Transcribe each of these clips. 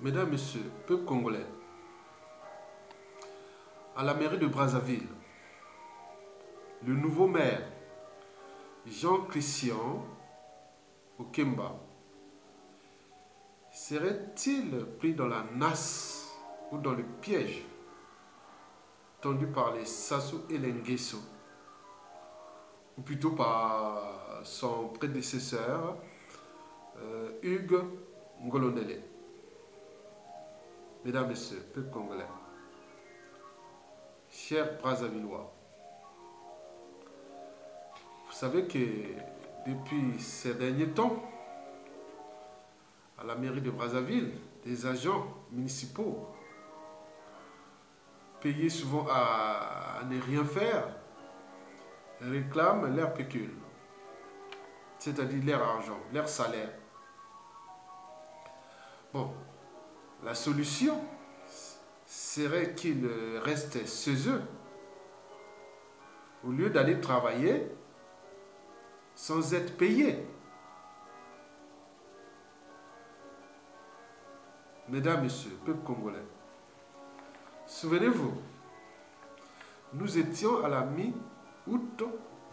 Mesdames, Messieurs, peuple congolais, à la mairie de Brazzaville, le nouveau maire, Jean-Christian Okemba, serait-il pris dans la nasse ou dans le piège tendu par les Sassou et les Nguesso, ou plutôt par son prédécesseur, Hugues Ngolondele? Mesdames, Messieurs, peuple congolais, chers Brazzavillois, vous savez que depuis ces derniers temps, à la mairie de Brazzaville, des agents municipaux payés souvent à ne rien faire réclament leur pécule, c'est-à-dire leur argent, leur salaire. Bon, la solution serait qu'ils restent chez eux au lieu d'aller travailler sans être payés. Mesdames, Messieurs, peuple congolais, souvenez-vous, nous étions à la mi-août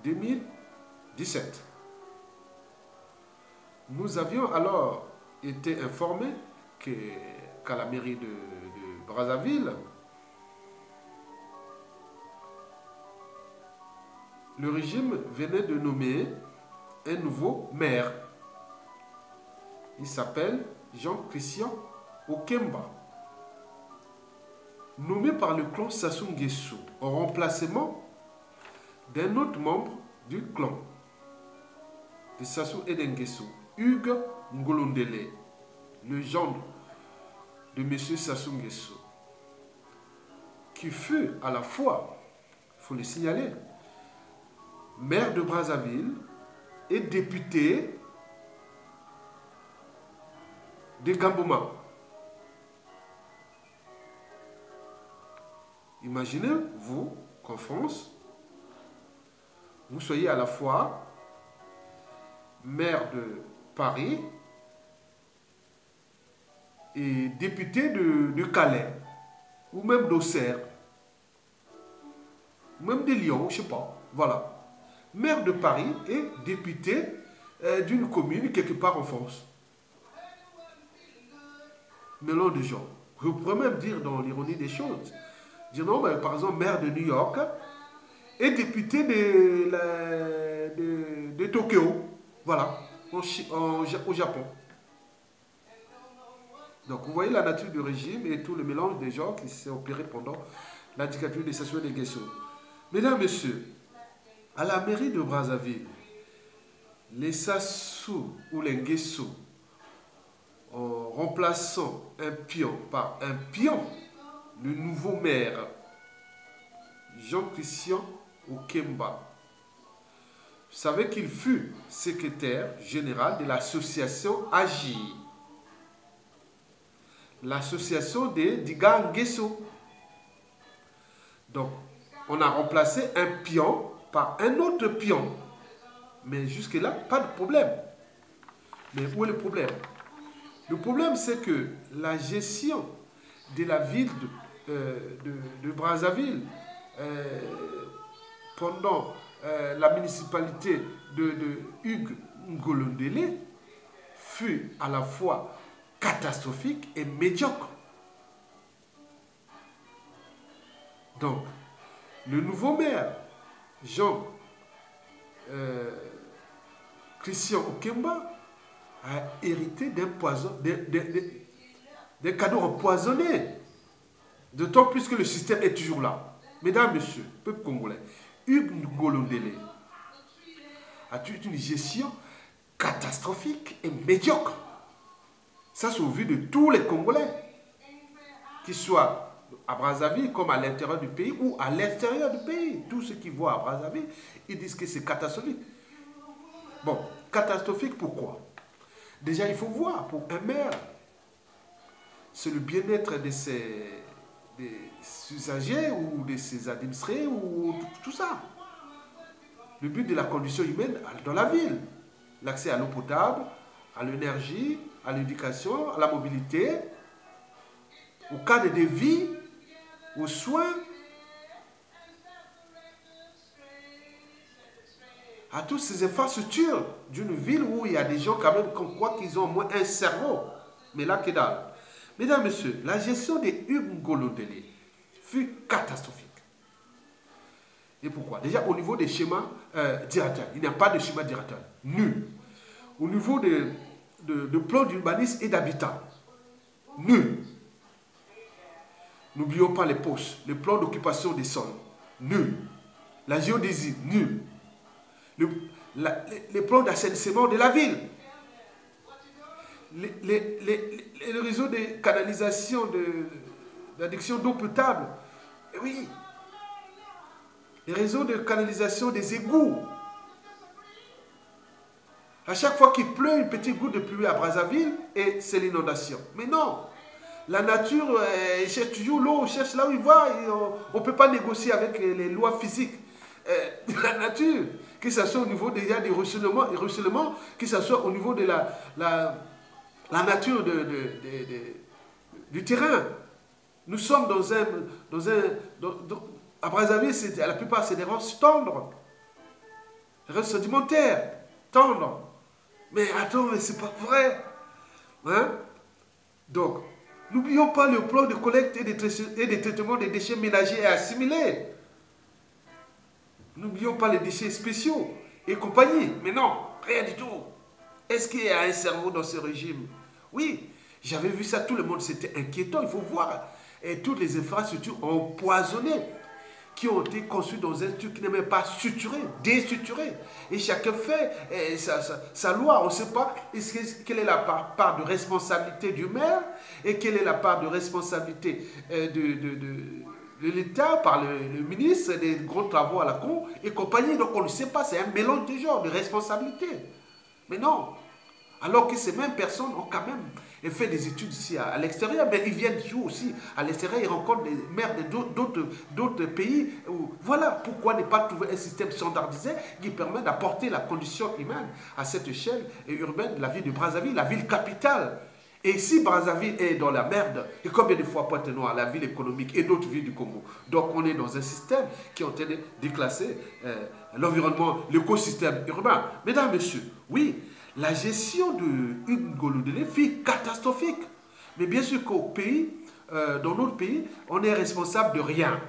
2017. Nous avions alors été informés qu'à la mairie de Brazzaville, le régime venait de nommer un nouveau maire. Il s'appelle Jean-Christian Okemba, nommé par le clan Sassou Nguesso en remplacement d'un autre membre du clan de Sassou et d'Nguesso, Hugues Ngolondele, le gendre de M. Sassou Nguesso, qui fut à la fois, il faut le signaler, maire de Brazzaville et député de Gamboma. Imaginez-vous qu'en France, vous soyez à la fois maire de Paris et député de Calais, ou même d'Auxerre, ou même de Lyon, je ne sais pas. Voilà. Maire de Paris et député d'une commune quelque part en France. Mélange de gens. Je pourrais même dire dans l'ironie des choses, dire non, mais par exemple, maire de New York et député de Tokyo, voilà, au Japon. Donc vous voyez la nature du régime et tout le mélange des gens qui s'est opéré pendant la dictature des Sassou et des Nguesso. Mesdames, Messieurs, à la mairie de Brazzaville, les Sassou ou les Nguesso, en remplaçant un pion par un pion, le nouveau maire, Jean-Christian Okemba, vous savez qu'il fut secrétaire général de l'association AGI, l'association des Diga Nguesso. Donc, on a remplacé un pion par un autre pion. Mais jusque-là, pas de problème. Mais où est le problème? Le problème, c'est que la gestion de la ville de Brazzaville pendant la municipalité de Hugues Ngolondele fut à la fois catastrophique et médiocre. Donc, le nouveau maire, Jean-Christian Okemba, a hérité d'un cadeau empoisonné. D'autant plus que le système est toujours là. Mesdames, Messieurs, peuple congolais, Hugues Ngolondele a eu une gestion catastrophique et médiocre. Ça, c'est au vu de tous les Congolais, qu'ils soient à Brazzaville comme à l'intérieur du pays ou à l'extérieur du pays. Tous ceux qui voient à Brazzaville, ils disent que c'est catastrophique. Bon, catastrophique pourquoi? Déjà, il faut voir, pour un maire, c'est le bien-être de ses usagers ou de ses administrés ou tout ça. Le but de la condition humaine dans la ville, l'accès à l'eau potable, à l'énergie, à l'éducation, à la mobilité, au cadre de vie, aux soins, à toutes ces infrastructures d'une ville où il y a des gens quand même qu'on croit qu'ils ont au moins un cerveau. Mais là, que dalle. Mesdames, Messieurs, la gestion des Hugues Ngolodélé fut catastrophique. Et pourquoi? Déjà, au niveau des schémas directeurs, il n'y a pas de schéma directeur. Nul. Au niveau de plan d'urbanisme et d'habitat, nul. N'oublions pas les postes, les plans d'occupation des sols, nul. La géodésie, nul. Les plans d'assainissement de la ville, le réseau de canalisation, d'adduction d'eau potable, oui. Les réseaux de canalisation des égouts. À chaque fois qu'il pleut, une petite goutte de pluie à Brazzaville, et c'est l'inondation. Mais non, la nature cherche toujours l'eau, cherche là où il va. On ne peut pas négocier avec les lois physiques. La nature, que ce soit au niveau des ruissellements, que ce soit au niveau de la nature du terrain. Nous sommes à Brazzaville, la plupart c'est des roches tendres, des roches sédimentaires, tendres. Mais attends, mais c'est pas vrai. Hein? Donc, n'oublions pas le plan de collecte et de traitement des déchets ménagers et assimilés. N'oublions pas les déchets spéciaux et compagnie. Mais non, rien du tout. Est-ce qu'il y a un cerveau dans ce régime? Oui, j'avais vu ça, tout le monde, c'était inquiétant. Il faut voir toutes les infrastructures empoisonnées qui ont été conçues dans un truc qui n'est même pas structuré, déstructuré. Et chacun fait sa loi. On ne sait pas quelle est la part de responsabilité du maire et quelle est la part de responsabilité de l'État par le ministre des gros travaux à la con et compagnie. Donc on ne sait pas, c'est un mélange de genres, de responsabilités. Mais non, alors que ces mêmes personnes ont quand même fait des études ici à l'extérieur, mais ils viennent toujours aussi à l'extérieur, ils rencontrent des maires d'autres pays. Voilà pourquoi ne pas trouver un système standardisé qui permet d'apporter la condition humaine à cette échelle urbaine de la ville de Brazzaville, la ville capitale. Et si Brazzaville est dans la merde, et combien de fois Pointe-Noire, la ville économique et d'autres villes du Congo? Donc on est dans un système qui est en train de déclasser l'environnement, l'écosystème urbain. Mesdames, Messieurs, oui, la gestion de Hugues Ngolodélé fut catastrophique. Mais bien sûr qu'au pays, dans notre pays, on est responsable de rien.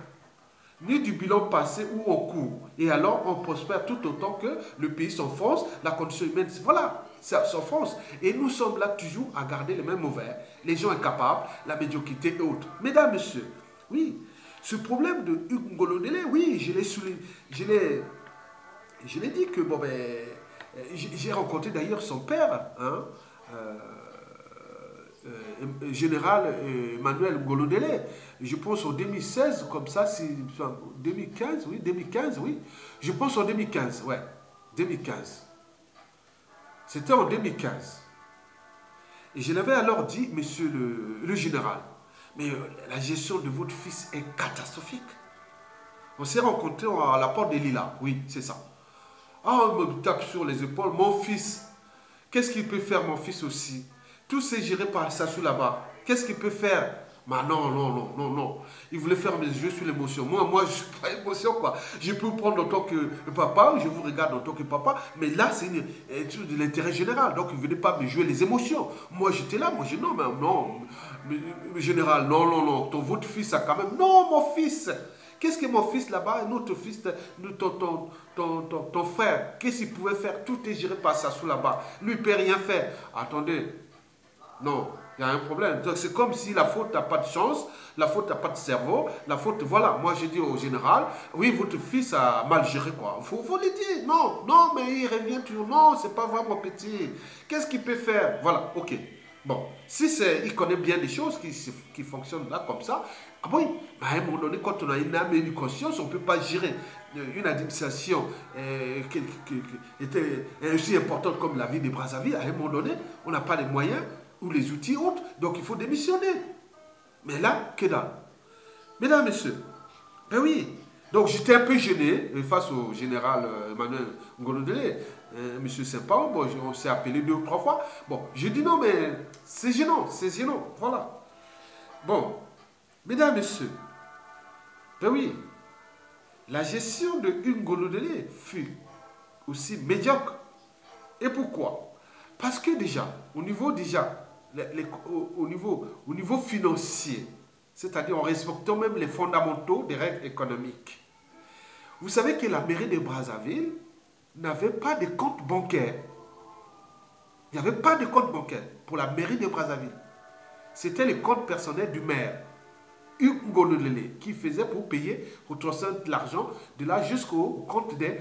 Ni du bilan passé ou en cours. Et alors, on prospère tout autant que le pays s'enfonce, la condition humaine, voilà, ça s'enfonce. Et nous sommes là toujours à garder les mêmes mauvais, les gens incapables, la médiocrité et autres. Mesdames, Messieurs, oui, ce problème de Hugues Ngolodélé, oui, je l'ai dit que, bon, ben, j'ai rencontré d'ailleurs son père, hein, général Emmanuel Ngolodélé. Je pense en 2016, comme ça, c'est 2015, oui, 2015, oui. Je pense en 2015, ouais, 2015. C'était en 2015. Et je l'avais alors dit, monsieur le général, mais la gestion de votre fils est catastrophique. On s'est rencontrés à la porte des Lilas, oui, c'est ça. Ah, on me tape sur les épaules. Mon fils, qu'est-ce qu'il peut faire, mon fils aussi? Tout c'est géré par Sassou là-bas. Qu'est-ce qu'il peut faire? Bah non, non, non, non, non. Il voulait faire mes yeux sur l'émotion. Moi, je ne suis pas émotion, quoi. Je peux vous prendre en tant que papa, je vous regarde en tant que papa, mais là, c'est une étude de l'intérêt général. Donc, il ne venait pas me jouer les émotions. Moi, j'étais là, moi, je dis non, mais non, mais, général, non, non, non. Votre fils a quand même... Non, mon fils! Qu'est-ce que mon fils là-bas, notre fils, ton frère, qu'est-ce qu'il pouvait faire? Tout est géré par Sassou là-bas. Lui, il ne peut rien faire. Attendez. Non, il y a un problème. Donc, c'est comme si la faute n'a pas de chance, la faute n'a pas de cerveau, la faute, voilà. Moi, j'ai dit au général, oui, votre fils a mal géré, quoi. Il faut le dire. Non, non, mais il revient toujours. Non, c'est pas vrai, mon petit. Qu'est-ce qu'il peut faire? Voilà, ok. Bon, si il connaît bien les choses qui fonctionnent là, comme ça, ah oui, mais à un moment donné, quand on a une âme et une conscience, on ne peut pas gérer une administration qui était aussi importante comme la ville de Brazzaville. À un moment donné, on n'a pas les moyens ou les outils autres, donc il faut démissionner. Mais là, que dalle. Mesdames, Messieurs, ben oui, donc j'étais un peu gêné face au général Emmanuel Ngolodélé. Monsieur Saint-Paul, bon, on s'est appelé 2 ou 3 fois. Bon, j'ai dit non, mais c'est gênant, voilà. Bon, Mesdames, Messieurs, ben oui, la gestion de Hugues Ngolodélé fut aussi médiocre. Et pourquoi? Parce que déjà, au niveau financier, c'est-à-dire en respectant même les fondamentaux des règles économiques, vous savez que la mairie de Brazzaville n'avait pas de compte bancaire. Il n'y avait pas de compte bancaire pour la mairie de Brazzaville. C'était le compte personnel du maire, Hugues Ngolodélé, qui faisait pour payer, pour transférer de l'argent de là jusqu'au compte des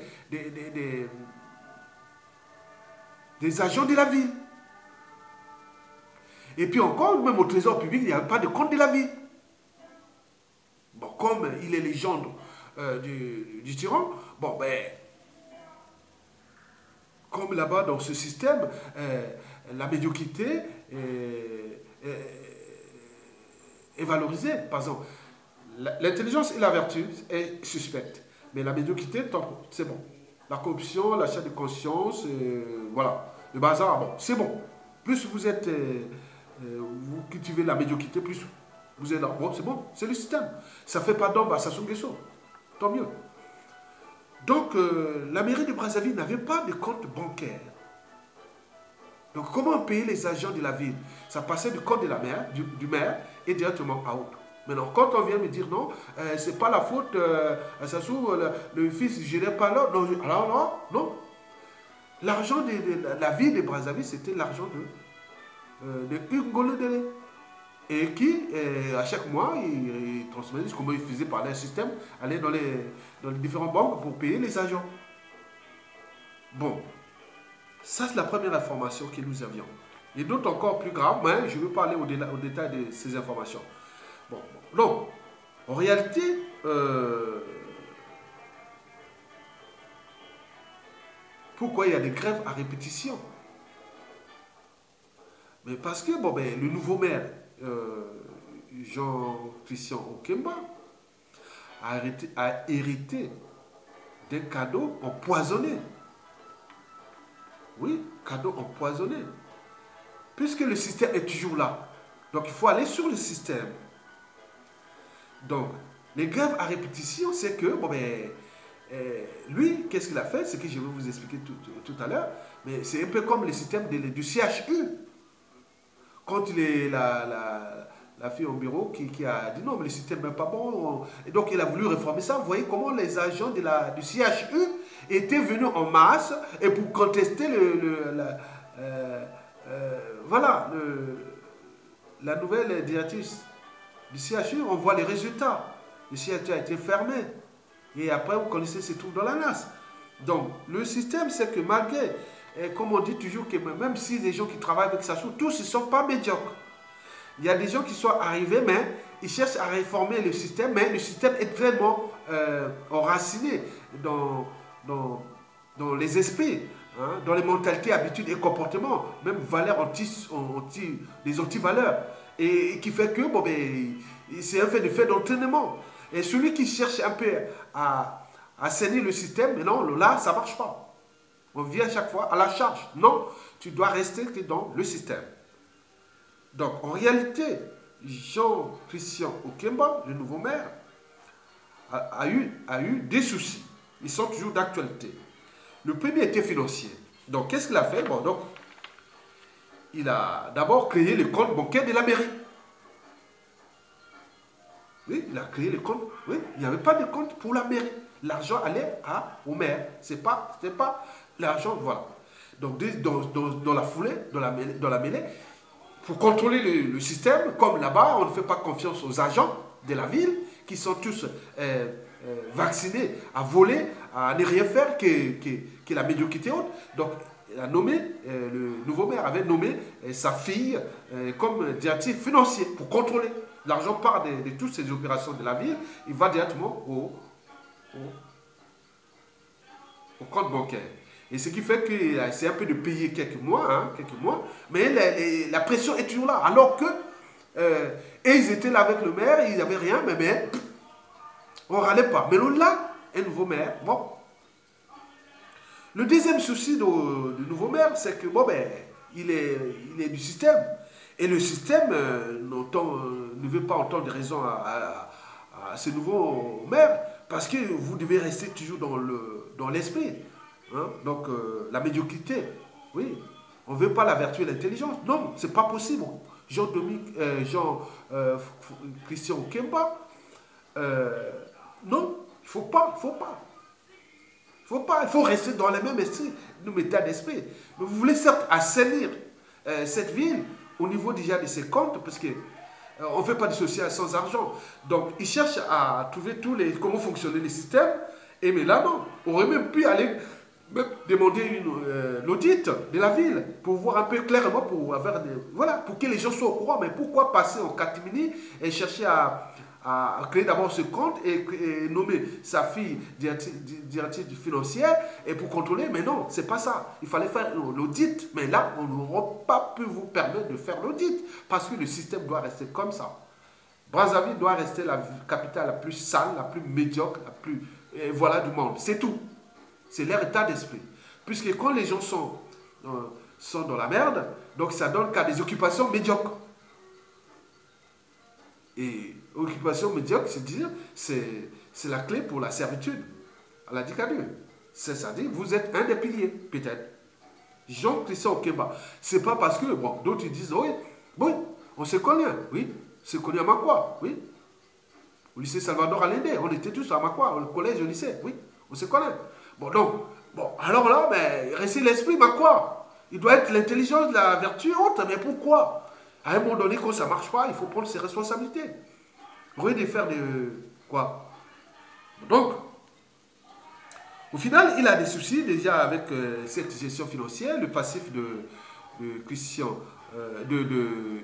agents de la ville. Et puis encore, même au trésor public, il n'y avait pas de compte de la ville. Bon, comme il est légende du tyran, bon, ben, comme là-bas dans ce système, la médiocrité est valorisée. Par exemple, l'intelligence et la vertu est suspecte, mais la médiocrité, c'est bon. La corruption, l'achat de conscience, voilà. Le bazar, bon, c'est bon. Plus vous êtes, vous cultivez la médiocrité, plus vous êtes là. Bon, c'est bon, c'est le système. Ça ne fait pas d'ombre à Sassou Nguesso. Tant mieux. Donc, la mairie de Brazzaville n'avait pas de compte bancaire. Donc, comment payer les agents de la ville? Ça passait du compte de la maire, du maire et directement à autre. Maintenant, quand on vient me dire non, c'est pas la faute, Sassou, le fils ne gérait pas là. Non, alors non. L'argent de la ville de Brazzaville, c'était l'argent de Hugues Ngolodélé. Et qui, à chaque mois, il transmettait comment il faisait par un système, aller dans les différentes banques pour payer les agents. Bon, ça c'est la première information que nous avions. Et d'autres encore plus graves, mais je ne veux pas aller au détail de ces informations. Bon, non, en réalité, pourquoi il y a des grèves à répétition? Mais parce que, bon, ben, le nouveau maire, Jean-Christian Okemba, a hérité d'un cadeau empoisonné. Oui, cadeau empoisonné. Puisque le système est toujours là. Donc il faut aller sur le système. Donc, les grèves à répétition, c'est que, bon ben, lui, qu'est-ce qu'il a fait? C'est que je vais vous expliquer tout à l'heure. Mais c'est un peu comme le système du CHU. Quand il est la fille au bureau qui a dit non, mais le système n'est pas bon. Et donc, il a voulu réformer ça. Vous voyez comment les agents du CHU étaient venus en masse et pour contester la nouvelle directrice du CHU. On voit les résultats. Le CHU a été fermé. Et après, vous connaissez, c'est tout dans la nasse. Donc, le système, c'est que malgré, comme on dit toujours, que même si les gens qui travaillent avec Sassou, tous ne sont pas médiocres. Il y a des gens qui sont arrivés, mais ils cherchent à réformer le système, mais le système est vraiment enraciné dans les esprits, hein, dans les mentalités, habitudes et comportements, même valeurs des anti-valeurs. Et qui fait que, bon, ben, c'est un fait d'entraînement. Et celui qui cherche un peu à assainir le système, mais non, là, ça ne marche pas. On vient à chaque fois à la charge. Non, tu dois rester dans le système. Donc, en réalité, Jean-Christian Okemba, le nouveau maire, a eu des soucis. Ils sont toujours d'actualité. Le premier était financier. Donc, qu'est-ce qu'il a fait? Bon, donc, il a d'abord créé le compte bancaire de la mairie. Oui, il a créé le compte. Oui, il n'y avait pas de compte pour la mairie. L'argent allait au maire. C'était pas l'argent, voilà. Donc, dans la foulée, dans la mêlée, pour contrôler le système, comme là-bas, on ne fait pas confiance aux agents de la ville, qui sont tous vaccinés à voler, à ne rien faire que la médiocrité haute. Donc, le nouveau maire avait nommé sa fille comme directrice financier pour contrôler. L'argent part de toutes ces opérations de la ville, il va directement au compte bancaire. Et ce qui fait que c'est un peu de payer quelques mois, mais la pression est toujours là. Alors que, et ils étaient là avec le maire, ils n'avaient rien, mais on ne râlait pas. Mais là, un nouveau maire, bon. Le deuxième souci du nouveau maire, c'est que, bon, ben, il est du système. Et le système ne devez pas entendre des raisons à ce nouveau maire, parce que vous devez rester toujours dans l'esprit. Hein? Donc, la médiocrité, oui. On ne veut pas la vertu et l'intelligence. Non, ce n'est pas possible. Jean-Christian Kemba, non, il faut pas. Il faut rester dans le même esprit, nous état d'esprit. Mais vous voulez certes assainir cette ville au niveau déjà de ses comptes, parce que on ne fait pas du social sans argent. Donc, ils cherchent à trouver comment fonctionner les systèmes. Et mais là, non. On aurait même pu aller demander l'audit de la ville pour voir un peu clairement, pour que les gens soient au courant. Mais pourquoi passer en catimini et chercher à créer d'abord ce compte et nommer sa fille directrice financière et pour contrôler? Mais non, c'est pas ça. Il fallait faire l'audit, mais là, on n'aura pas pu vous permettre de faire l'audit parce que le système doit rester comme ça. Brazzaville doit rester la capitale la plus sale, la plus médiocre, la plus du monde. C'est tout. C'est leur état d'esprit. Puisque quand les gens sont dans la merde, donc ça donne qu'à des occupations médiocres. Et occupation médiocre, c'est la clé pour la servitude, à la dictature. C'est-à-dire, vous êtes un des piliers, peut-être. Jean-Christian Kemba. C'est pas parce que, d'autres disent, oui, on se connaît, oui, on se connaît à Makwa, oui. Au lycée Salvador Allende, on était tous à Makwa, au collège, au lycée, oui, on se connaît. Alors là, mais restez l'esprit Makwa. Il doit être l'intelligence, la vertu haute, mais pourquoi? À un moment donné, quand ça ne marche pas, il faut prendre ses responsabilités. Au lieu de faire quoi? Donc, au final, il a des soucis déjà avec cette gestion financière, le passif de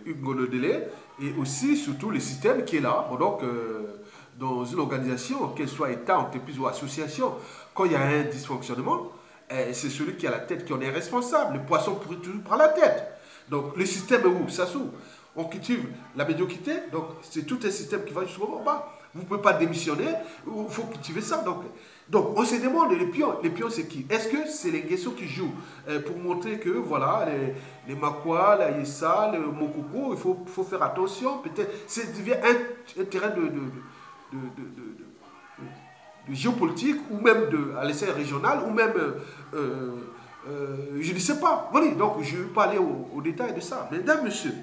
Hugues Ngolodélé, et aussi, surtout, le système qui est là. Donc, dans une organisation, qu'elle soit État, entreprise ou association, quand il y a un dysfonctionnement, c'est celui qui a la tête qui en est responsable. Le poisson pourrit toujours par la tête. Donc, le système est où? Ça s'ouvre. On cultive la médiocrité, donc c'est tout un système qui va jusqu'au bas. Vous ne pouvez pas démissionner, il faut cultiver ça. Donc on se demande, les pions c'est qui? Est-ce que c'est les Guesso qui jouent pour montrer que, voilà, les Makwa, la Yessa, le Mokoko, il faut faire attention, peut-être, ça devient un terrain de géopolitique, ou même à l'échelle régionale, ou même, je ne sais pas. Voilà, donc je ne vais pas aller au détail de ça. Mesdames, messieurs,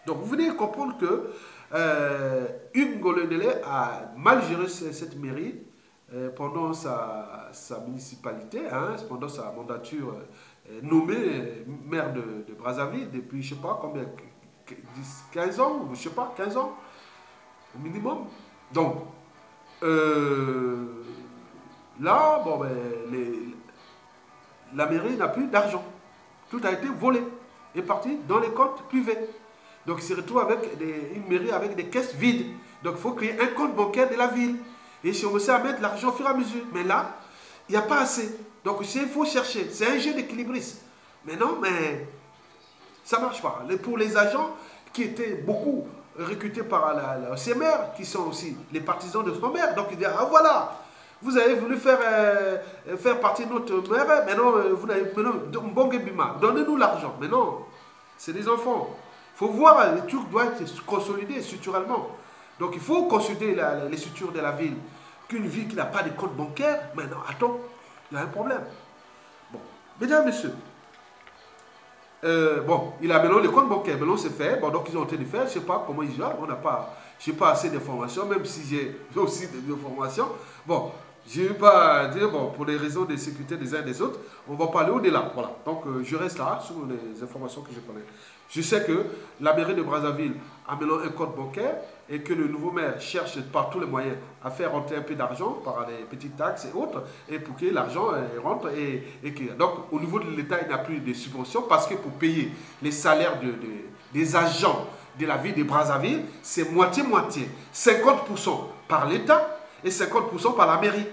donc vous venez comprendre que Hugues Ngolodélé a mal géré cette mairie pendant sa municipalité, pendant sa mandature nommé maire de Brazzaville depuis, je ne sais pas combien, 15 ans, je ne sais pas, 15 ans au minimum. Donc, là, la mairie n'a plus d'argent. Tout a été volé et parti dans les comptes privés. Donc, il se retrouve avec une mairie avec des caisses vides. Donc, il faut créer un compte bancaire de la ville. Et si on essaie à mettre l'argent au fur et à mesure. Mais là, il n'y a pas assez. Donc, il faut chercher. C'est un jeu d'équilibriste. Mais non, ça ne marche pas. Pour les agents qui étaient beaucoup recrutés par ces maires, qui sont aussi les partisans de son maire, donc ils disent, ah voilà, vous avez voulu faire partie de notre maire, maintenant, vous n'avez pas, donnez-nous l'argent. Mais non, c'est des enfants. Il faut voir, le truc doit être consolidé structurellement. Donc il faut consolider les structures de la ville. Qu'une ville qui n'a pas de compte bancaire, mais non, attends, il y a un problème. Bon, mesdames, messieurs, il a maintenant le compte bancaire, maintenant c'est fait. Bon, donc ils ont été de faire, je ne sais pas comment ils gèrent, je n'ai pas assez d'informations, même si j'ai aussi des informations. Bon, je ne vais pas dire, pour les raisons de sécurité des uns et des autres, on va parler au-delà. Voilà, donc je reste là sur les informations que je connais. Je sais que la mairie de Brazzaville a maintenant un compte bancaire et que le nouveau maire cherche par tous les moyens à faire rentrer un peu d'argent par les petites taxes et autres, et pour que l'argent rentre. Donc, au niveau de l'État, il n'y a plus de subventions parce que pour payer les salaires des agents de la ville de Brazzaville, c'est moitié-moitié. 50% par l'État et 50% par la mairie.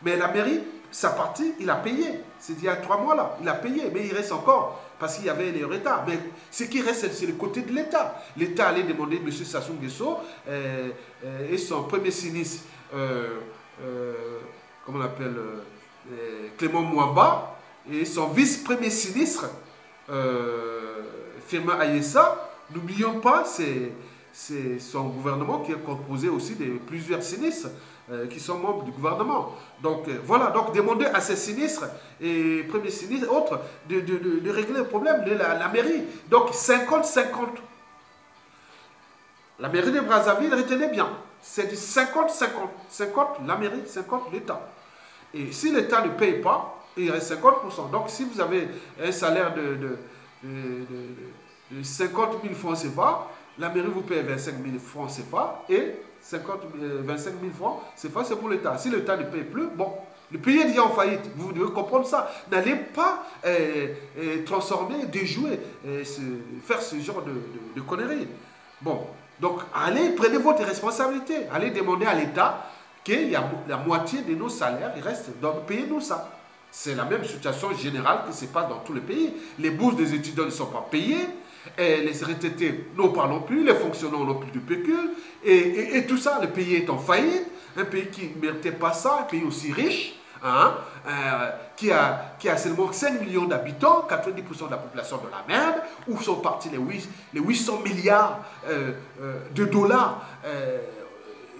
Mais la mairie, sa partie, il a payé. C'est il y a 3 mois là, il a payé, mais il reste encore. Parce qu'il y avait les retards. Mais ce qui reste, c'est le côté de l'État. L'État allait demander M. Sassou Nguesso et son premier sinistre, comment on appelle, Clément Mwamba, et son vice-premier sinistre, Firmin Ayessa. N'oublions pas, c'est son gouvernement qui est composé aussi de plusieurs sinistres qui sont membres du gouvernement. Donc voilà, donc demander à ces sinistres et premiers sinistres, autres, de régler le problème de la mairie. Donc 50-50. La mairie de Brazzaville, retenez bien, c'est du 50-50. 50 la mairie, 50 l'État. Et si l'État ne paye pas, il reste 50%. Donc si vous avez un salaire de 50 000 francs CFA, la mairie vous paye 25 000 francs CFA et 25 000 francs CFA, c'est pour l'État. Si l'État ne paye plus, bon, le pays est déjà en faillite. Vous devez comprendre ça. N'allez pas transformer, déjouer, faire ce genre de conneries. Bon, donc allez, prenez votre responsabilité. Allez demander à l'État qu'il y a la moitié de nos salaires, il reste, donc payez-nous ça. C'est la même situation générale qui se passe dans tous les pays. Les bourses des étudiants ne sont pas payées, et les retraités n'en parlons plus, les fonctionnaires n'ont plus de pécule, et tout ça, le pays est en faillite, un pays qui ne méritait pas ça, un pays aussi riche, hein, qui a seulement 5 millions d'habitants, 90% de la population de la merde, où sont partis les 800 milliards de dollars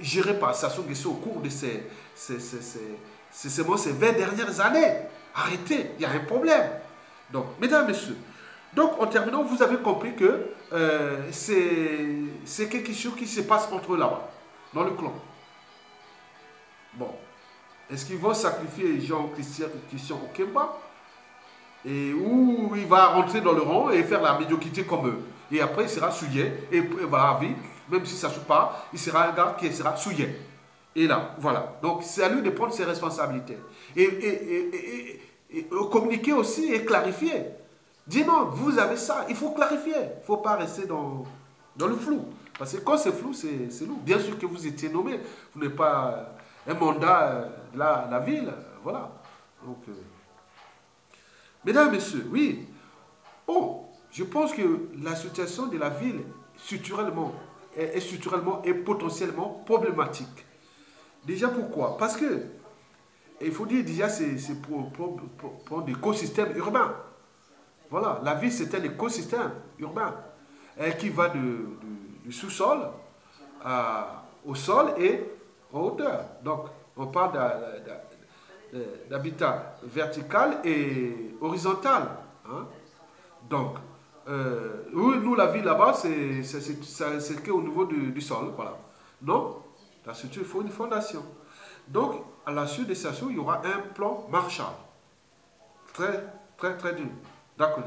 gérés par Sassou Nguesso au cours de ces 20 dernières années. Arrêtez, il y a un problème. Donc, mesdames, messieurs, donc en terminant, vous avez compris que c'est quelque chose qui se passe entre eux là-bas, dans le clan. Bon, est-ce qu'ils vont sacrifier Jean-Christian Okemba et où il va rentrer dans le rang et faire la médiocrité comme eux. Et après, il sera souillé et va vivre, même si ça ne joue pas, il sera un gars qui sera souillé. Et là, voilà. Donc, c'est à lui de prendre ses responsabilités. Et communiquer aussi et clarifier. Dis non, vous avez ça, il faut clarifier. Il ne faut pas rester dans le flou. Parce que quand c'est flou, c'est lourd. Bien sûr que vous étiez nommé. Vous n'êtes pas un mandat de la ville. Voilà. Donc, mesdames, messieurs, oui. Bon, je pense que la situation de la ville, structurellement et potentiellement problématique. Déjà, pourquoi? Parce que, il faut dire déjà, c'est pour l'écosystème urbain. Voilà, la ville, c'est un écosystème urbain qui va du sous-sol au sol et en hauteur. Donc, on parle d'habitat vertical et horizontal. Hein? Donc, nous, la ville là-bas, c'est qu'au niveau du sol. Voilà. Non, la structure, il faut une fondation. Donc, à la suite de ça, il y aura un plan Marshall. Très, très, très dur. D'accord.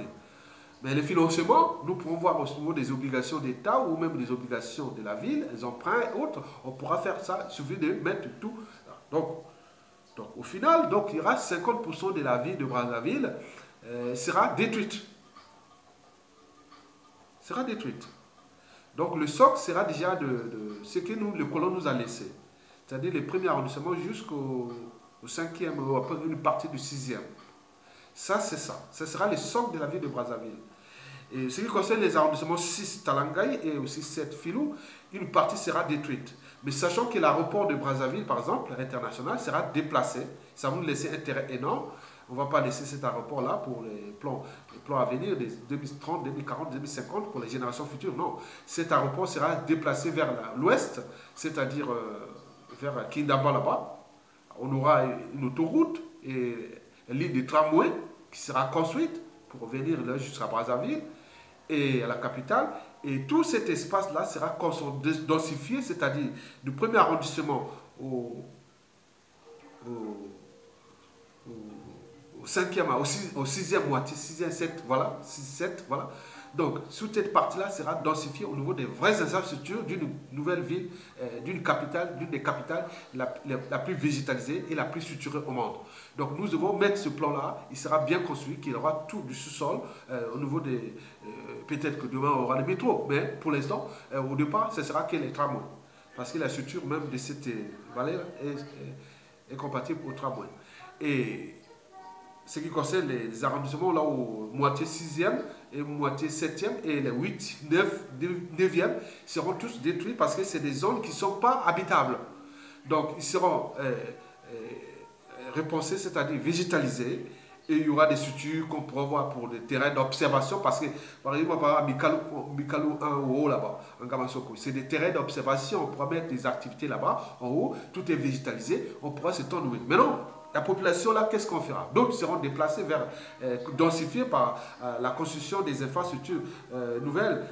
Mais le financement, nous pouvons voir au niveau des obligations d'État ou même des obligations de la ville, les emprunts et autres. On pourra faire ça, il suffit de mettre tout. Donc au final, donc, il y aura 50% de la ville de Brazzaville sera détruite. Sera détruite. Donc le socle sera déjà de ce que le colon nous a laissé. C'est-à-dire les premiers arrondissements jusqu'au 5e, ou après une partie du 6e. Ça, c'est ça. Ce sera le socle de la ville de Brazzaville. Et ce qui concerne les arrondissements 6 Talangaï et aussi 7 Filou, une partie sera détruite. Mais sachant que l'aéroport de Brazzaville, par exemple, international, sera déplacé, ça va nous laisser un terrain énorme. On ne va pas laisser cet aéroport-là pour les plans à venir des 2030, 2040, 2050 pour les générations futures. Non, cet aéroport sera déplacé vers l'ouest, c'est-à-dire vers Kindamba là-bas. On aura une autoroute et une ligne de tramway qui sera construite pour venir là jusqu'à Brazzaville et à la capitale. Et tout cet espace-là sera densifié, c'est-à-dire du premier arrondissement au 5e, au 6e moitié, 6e, 7, voilà, 6, 7, voilà. Donc, toute cette partie-là sera densifiée au niveau des vraies infrastructures d'une nouvelle ville, d'une des capitales la plus végétalisée et la plus structurée au monde. Donc, nous devons mettre ce plan-là, il sera bien construit, qu'il aura tout du sous-sol, au niveau des... peut-être que demain, on aura le métro, mais pour l'instant, au départ, ce sera que les tramways. Parce que la structure même de cette vallée est compatible au tramway. Et ce qui concerne les arrondissements, là, au moitié 6e et moitié 7e et les 8, 9e seront tous détruits parce que c'est des zones qui ne sont pas habitables. Donc, ils seront repensés, c'est-à-dire végétalisés Et il y aura des structures qu'on pourra voir pour des terrains d'observation parce que, par exemple, à Mikalo 1 au haut là-bas, en Gamasoko, c'est des terrains d'observation. On pourra mettre des activités là-bas, en haut, tout est végétalisé, on pourra se tendre. Maintenant, la population là, qu'est-ce qu'on fera? D'autres seront déplacés vers, densifiés par la construction des infrastructures nouvelles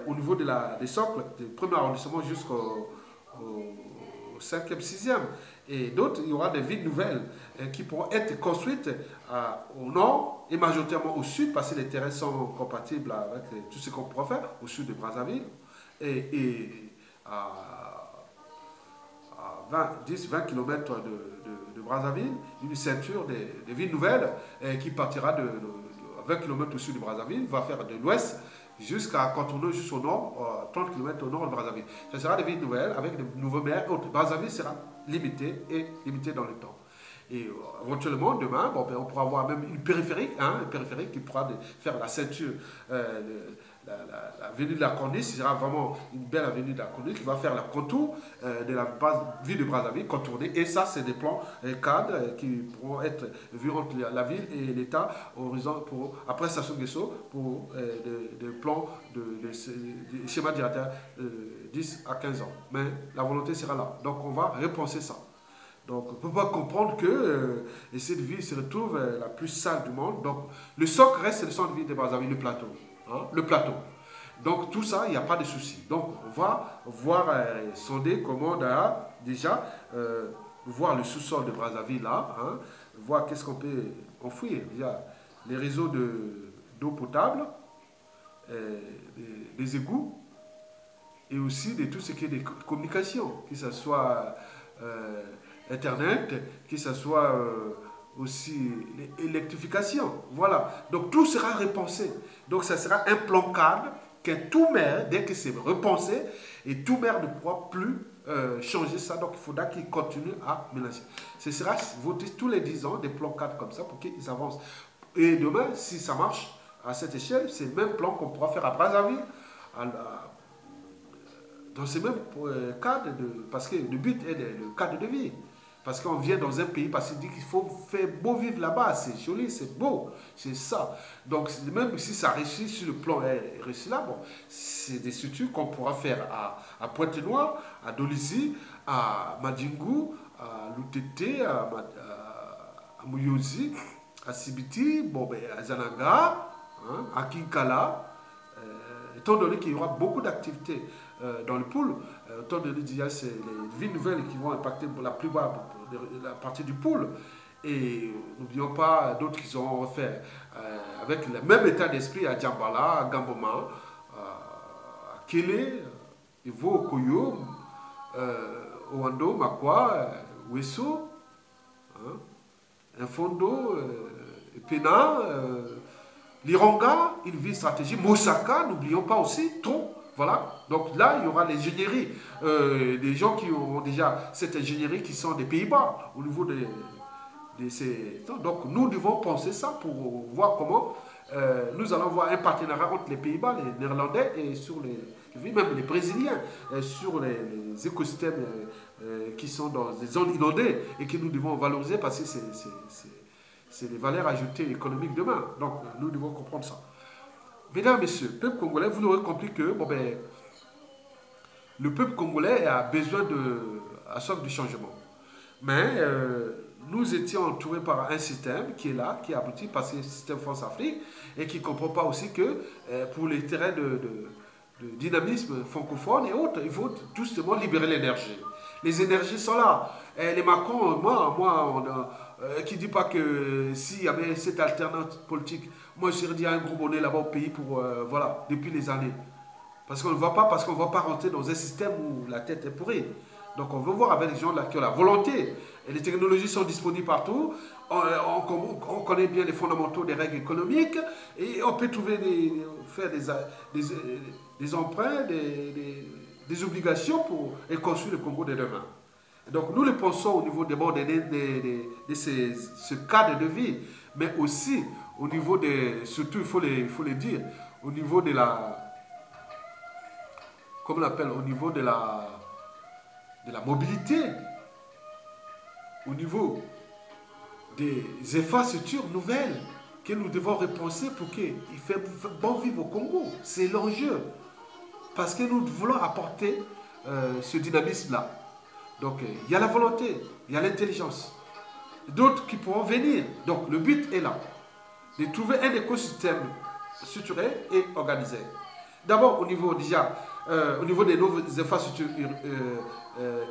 au niveau des socles, du premier arrondissement jusqu'au 5e, 6e. Et d'autres, il y aura des villes nouvelles qui pourront être construites au nord et majoritairement au sud, parce que les terrains sont compatibles avec tout ce qu'on pourra faire au sud de Brazzaville. Et à 10-20 km de Brazzaville, une ceinture des villes nouvelles qui partira de 20 km au sud de Brazzaville, va faire de l'ouest jusqu'à contourner jusqu'au nord, 30 km au nord de Brazzaville. Ce sera des villes nouvelles avec de nouveaux maires. Brazzaville sera limité dans le temps. Et éventuellement, demain, bon, ben, on pourra avoir même une périphérique qui pourra faire la ceinture, l'avenue de la Corniche. Ce sera vraiment une belle avenue de la Corniche qui va faire le contour de la ville de Brazzaville, contourner. Et ça, c'est des plans cadres qui pourront être vus entre la ville et l'État après Station Guesso pour des plans de schéma directeur 10 à 15 ans. Mais la volonté sera là. Donc, on va repenser ça. Donc, on ne peut pas comprendre que cette ville se retrouve la plus sale du monde. Donc, le socle reste le centre-ville de Brazzaville, le plateau. Hein, le plateau. Donc, tout ça, il n'y a pas de souci. Donc, on va voir, sonder comment déjà voir le sous-sol de Brazzaville là, hein, voir qu'est-ce qu'on peut enfouir. Il y a les réseaux d'eau potable, des égouts, et aussi de tout ce qui est des communications, que ce soit Internet, que ce soit aussi l'électrification. Voilà. Donc tout sera repensé. Donc ça sera un plan cadre que tout maire, dès que c'est repensé, et tout maire ne pourra plus changer ça. Donc il faudra qu'il continue à mélanger. Ce sera voté tous les 10 ans des plans cadres comme ça pour qu'ils avancent. Et demain, si ça marche à cette échelle, c'est le même plan qu'on pourra faire à Brazzaville, dans ce même cadre, parce que le but est le cadre de vie. Parce qu'on vient dans un pays, parce qu'il dit qu'il faut faire beau vivre là-bas, c'est joli, c'est beau, c'est ça. Donc même si ça réussit sur le plan réussi là, bon, c'est des structures qu'on pourra faire à Pointe-Noire, à Dolisie, à Madingou, à Lutete, à Mouyozi, à Sibiti, bon, ben, à Zananga, hein, à Kinkala, étant donné qu'il y aura beaucoup d'activités dans le pool, autant de dire c'est les villes nouvelles qui vont impacter pour la plupart de la partie du pool. Et n'oublions pas d'autres qui ont fait avec le même état d'esprit à Djambala, à Gamboma, à Kélé, Ivo, Okoyo, Owando, Makwa, Wesso, hein, Infondo, Pena, Lironga, une ville stratégique, Mosaka, n'oublions pas aussi, trop. Voilà, donc là, il y aura l'ingénierie, des gens qui ont déjà cette ingénierie qui sont des Pays-Bas au niveau de ces... Donc nous devons penser ça pour voir comment nous allons avoir un partenariat entre les Pays-Bas, les Néerlandais et sur même les Brésiliens, sur les écosystèmes qui sont dans des zones inondées et que nous devons valoriser parce que c'est des valeurs ajoutées économiques demain. Donc nous devons comprendre ça. Mesdames, Messieurs, peuple congolais, vous l'aurez compris que bon, ben, le peuple congolais a besoin a soif du changement. Mais nous étions entourés par un système qui est là, qui aboutit par ce système France-Afrique et qui ne comprend pas aussi que pour les terrains de dynamisme francophone et autres, il faut justement libérer l'énergie. Les énergies sont là. Et les Macron, qui ne dit pas que s'il y avait cette alternance politique, moi je serais dit à un gros bonnet là-bas au pays pour, voilà, depuis les années. Parce qu'on ne va pas, parce qu'on ne va pas rentrer dans un système où la tête est pourrie. Donc on veut voir avec les gens là qui ont la volonté. Et les technologies sont disponibles partout. On connaît bien les fondamentaux des règles économiques. Et on peut faire des emprunts, des obligations pour construire le Congo de demain. Donc nous le pensons au niveau de ce cadre de vie, mais aussi au niveau surtout il faut le dire, au niveau de comment on l'appelle, au niveau de la mobilité, au niveau des infrastructures nouvelles que nous devons repenser pour qu'il fait bon vivre au Congo. C'est l'enjeu. Parce que nous voulons apporter ce dynamisme-là. Donc, il y a la volonté, il y a l'intelligence. D'autres qui pourront venir. Donc, le but est là. De trouver un écosystème structuré et organisé. D'abord, au niveau des nouvelles infrastructures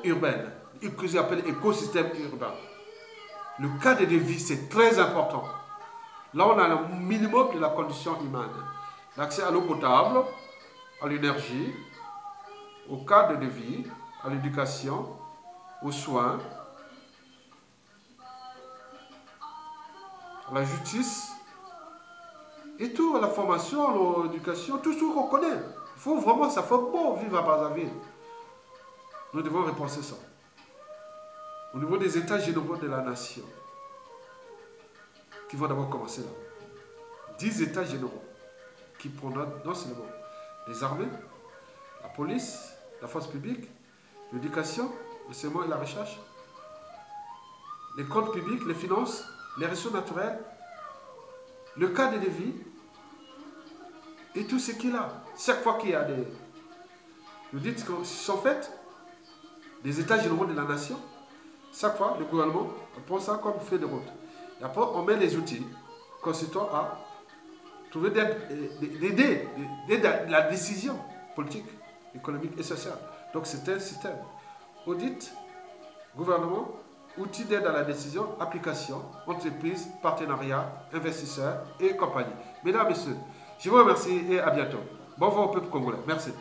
urbaines, que j'appelle écosystème urbain. Le cadre de vie, c'est très important. Là, on a le minimum de la condition humaine. L'accès à l'eau potable, à l'énergie, au cadre de vie, à l'éducation, aux soins, à la justice, et tout, à la formation, à l'éducation, tout ce qu'on connaît. Il faut vraiment, ça fait bon vivre à Brazzaville. Nous devons repenser ça. Au niveau des états généraux de la nation, qui vont d'abord commencer là. 10 états généraux qui prendront non seulement les armées, la police, la force publique, l'éducation, l'enseignement et la recherche, les comptes publics, les finances, les ressources naturelles, le cadre de vie et tout ce qui est là. Chaque fois qu'il y a des... Vous dites qu'ils sont faits des états généraux de la nation, chaque fois le gouvernement prend ça comme fait de route. Et après on met les outils consistant à trouver d'aider la décision politique, économique et sociale. Donc c'est un système. Audit, gouvernement, outils d'aide à la décision, application, entreprise, partenariat, investisseurs et compagnie. Mesdames, Messieurs, je vous remercie et à bientôt. Bon vent au peuple congolais. Merci.